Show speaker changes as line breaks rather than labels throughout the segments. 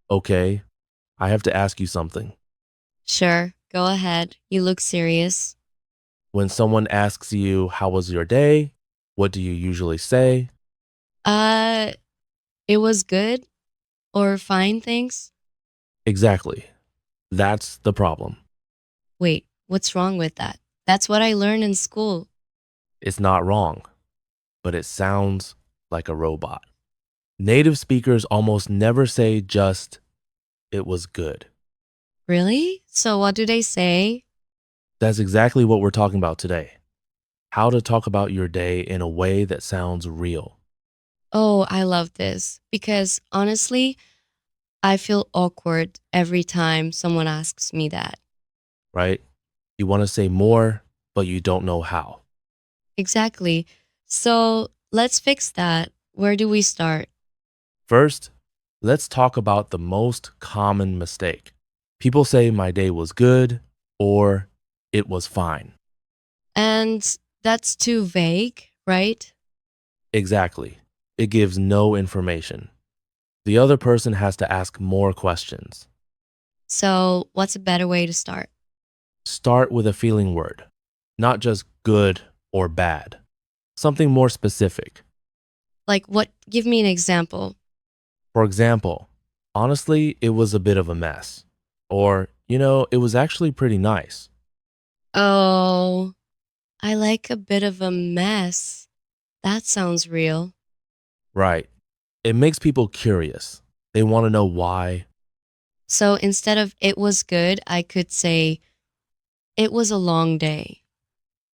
Okay, I have to ask you something.
Sure, go ahead. You look serious.
When someone asks you, how was your day? What do you usually say?
Uh, it was good or fine, thanks?
Exactly. That's the problem.
Wait, what's wrong with that? That's what I learned in school.
It's not wrong, but it sounds like a robot. Native speakers almost never say just, it was good.
Really? So what do they say?
That's exactly what we're talking about today. How to talk about your day in a way that sounds real,
Oh, I love this because honestly, I feel awkward every time someone asks me that.
right? You want to say more, but you don't know how.
Exactly. So let's fix that. Where do we start?
First, let's talk about the most common mistake. People say my day was good or it was fine.
And that's too vague, right?
Exactly. It gives no information. The other person has to ask more questions.
So, what's a better way to start?
Start with a feeling word, not just good or bad, something more specific.
Like, what? Give me an example.
For example, honestly, it was a bit of a mess. Or, it was actually pretty nice.
Oh, I like a bit of a mess. That sounds real.
Right. It makes people curious. They want to know why.
So, instead of it was good, I could say it was a long day,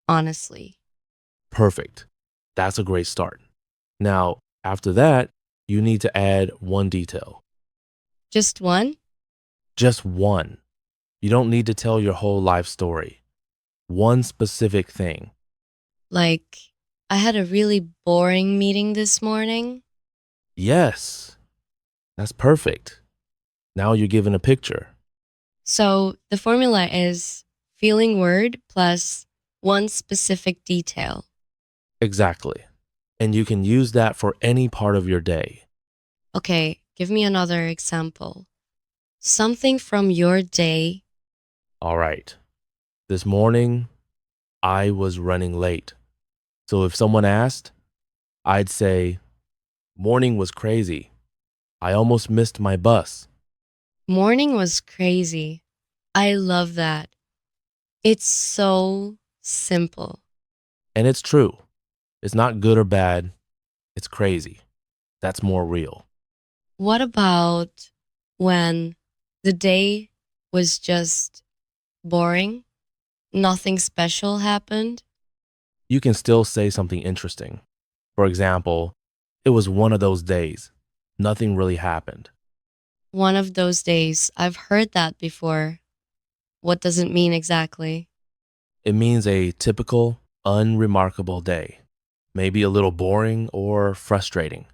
honestly.
Perfect. That's a great start. Now, after that, you need to add one detail.
Just one?
Just one. You don't need to tell your whole life story. One specific thing.
Like, I had a really boring meeting this morning.
Yes, that's perfect. Now you're given a picture.
So, the formula is feeling word plus one specific detail.
Exactly. And you can use that for any part of your day.
Okay, give me another example. Something from your day.
All right. This morning, I was running late. So if someone asked, I'd say, morning was crazy. I almost missed my bus.
Morning was crazy. I love that. It's so simple.
And it's true. It's not good or bad. It's crazy. That's more real.
What about when the day was just boring? Nothing special happened?
You can still say something interesting. For example, it was one of those days. Nothing really happened.
One of those days. I've heard that before. What does it mean exactly?
It means a typical, unremarkable day. Maybe a little boring or frustrating.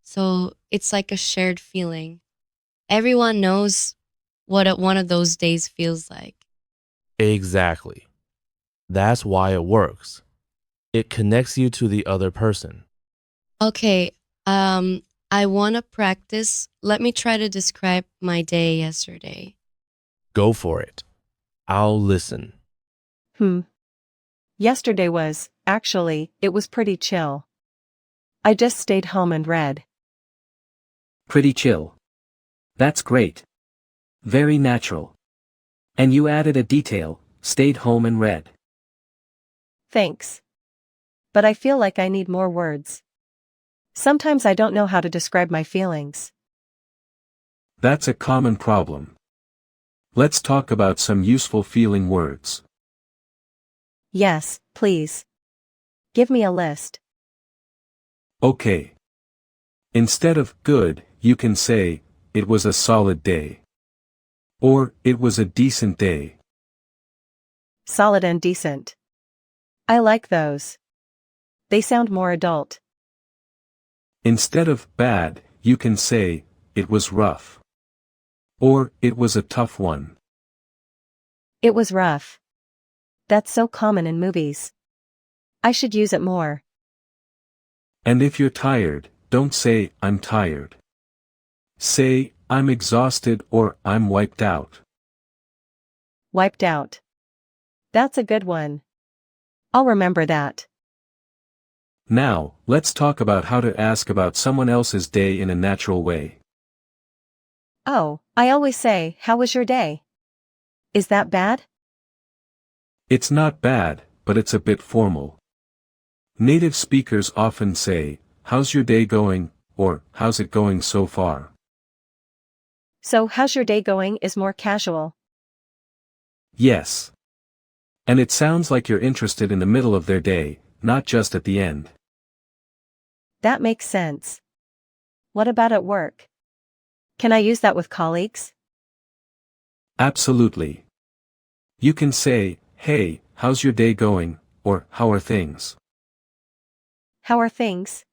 So it's like a shared feeling. Everyone knows what one of those days feels like.
Exactly. That's why it works. It connects you to the other person.
Okay, I want to practice. Let me try to describe my day yesterday.
Go for it. I'll listen.
Hmm. It was pretty chill. I just stayed home and read.
Pretty chill. That's great. Very natural. And you added a detail, stayed home and read.
Thanks. But I feel like I need more words. Sometimes I don't know how to describe my feelings.
That's a common problem. Let's talk about some useful feeling words.
Yes, please. Give me a list.
Okay. Instead of good, you can say, it was a solid day. Or, it was a decent day.
Solid and decent. I like those. They sound more adult.
Instead of bad, you can say, it was rough. Or, it was a tough one.
It was rough. That's so common in movies. I should use it more.
And if you're tired, don't say, I'm tired. Say, I'm exhausted or I'm wiped out.
Wiped out. That's a good one. I'll remember that.
Now, let's talk about how to ask about someone else's day in a natural way.
Oh, I always say, how was your day? Is that bad?
It's not bad, but it's a bit formal. Native speakers often say, how's your day going, or how's it going so far?
So how's your day going is more casual.
Yes. And it sounds like you're interested in the middle of their day, not just at the end.
That makes sense. What about at work? Can I use that with colleagues?
Absolutely. You can say, hey, how's your day going, or how are things?
How are things?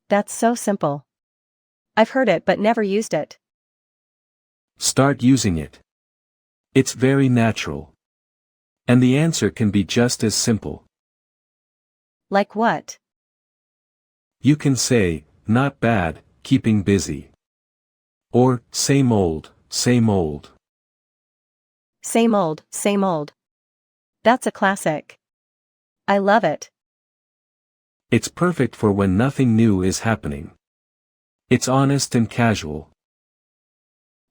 That's so simple. I've heard it but never used it.
Start using it. It's very natural. And the answer can be just as simple.
Like what?
You can say, not bad, keeping busy. Or, same old, same old.
Same old, same old. That's a classic. I love it.
It's perfect for when nothing new is happening. It's honest and casual.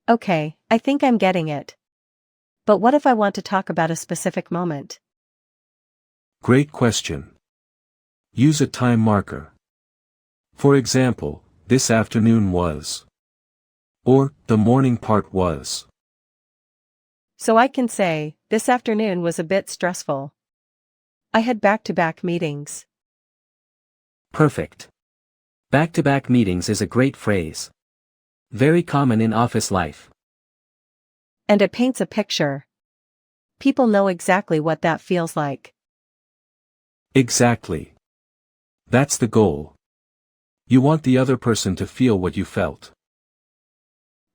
Okay, I think I'm getting it. But what if I want to talk about a specific moment?
Great question. Use a time marker. For example, this afternoon was. Or, the morning part was.
So I can say, this afternoon was a bit stressful. I had back-to-back meetings.
Perfect. Back-to-back meetings is a great phrase. Very common in office life.
And it paints a picture. People know exactly what that feels like.
Exactly. That's the goal. You want the other person to feel what you felt.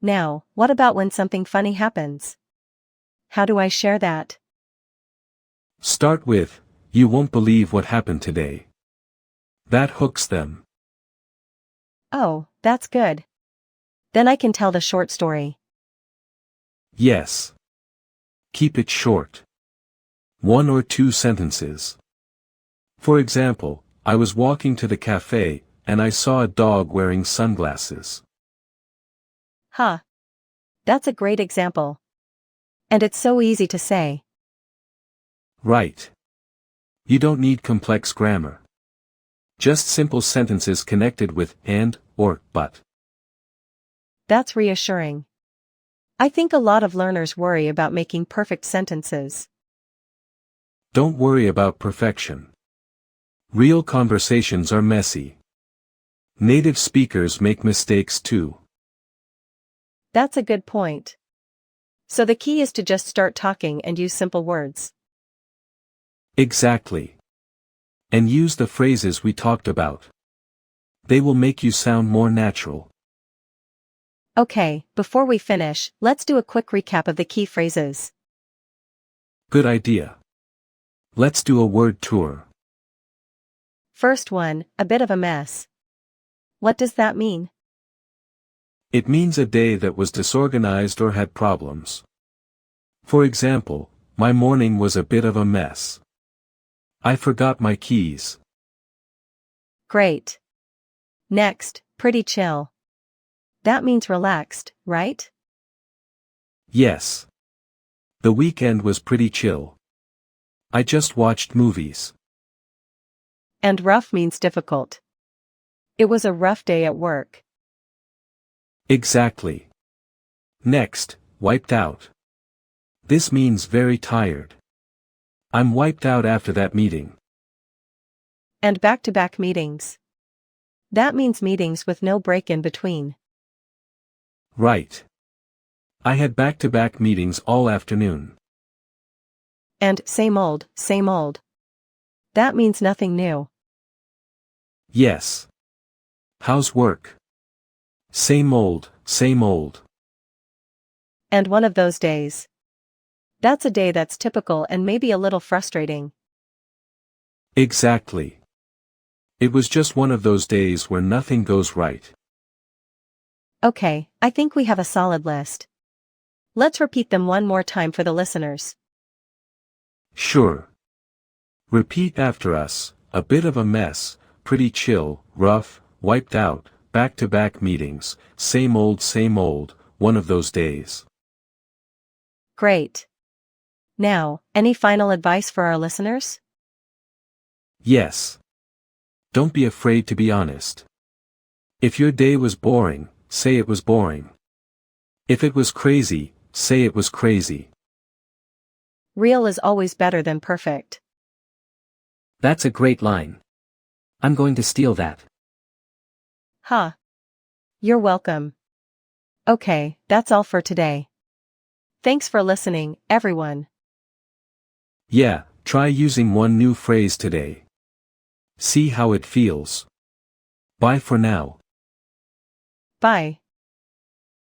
Now, what about when something funny happens? How do I share that?
Start with, you won't believe what happened today. That hooks them.
Oh, that's good. Then I can tell the short story.
Yes. Keep it short. 1 or 2 sentences. For example, I was walking to the cafe, and I saw a dog wearing sunglasses.
Huh. That's a great example. And it's so easy to say.
Right. You don't need complex grammar. Just simple sentences connected with and, or, but.
That's reassuring. I think a lot of learners worry about making perfect sentences.
Don't worry about perfection. Real conversations are messy. Native speakers make mistakes too.
That's a good point. So the key is to just start talking and use simple words.
Exactly. And use the phrases we talked about. They will make you sound more natural.
Okay, before we finish, let's do a quick recap of the key phrases.
Good idea. Let's do a word tour.
First one, a bit of a mess. What does that mean?
It means a day that was disorganized or had problems. For example, my morning was a bit of a mess. I forgot my keys.
Great. Next, pretty chill. That means relaxed, right?
Yes. The weekend was pretty chill. I just watched movies.
And rough means difficult. It was a rough day at work.
Exactly. Next, wiped out. This means very tired. I'm wiped out after that meeting.
And back-to-back meetings. That means meetings with no break in between.
Right. I had back-to-back meetings all afternoon.
And same old, same old. That means nothing new.
Yes. How's work? Same old, same old.
And one of those days. That's a day that's typical and maybe a little frustrating.
Exactly. It was just one of those days where nothing goes right.
Okay, I think we have a solid list. Let's repeat them one more time for the listeners.
Sure. Repeat after us: a bit of a mess, pretty chill, rough, wiped out, back-to-back meetings, same old, one of those days.
Great. Now, any final advice for our listeners?
Yes. Don't be afraid to be honest. If your day was boring, say it was boring. If it was crazy, say it was crazy.
Real is always better than perfect.
That's a great line. I'm going to steal that.
Huh. You're welcome. Okay, that's all for today. Thanks for listening, everyone.
Yeah, try using one new phrase today. See how it feels. Bye for now.
Bye.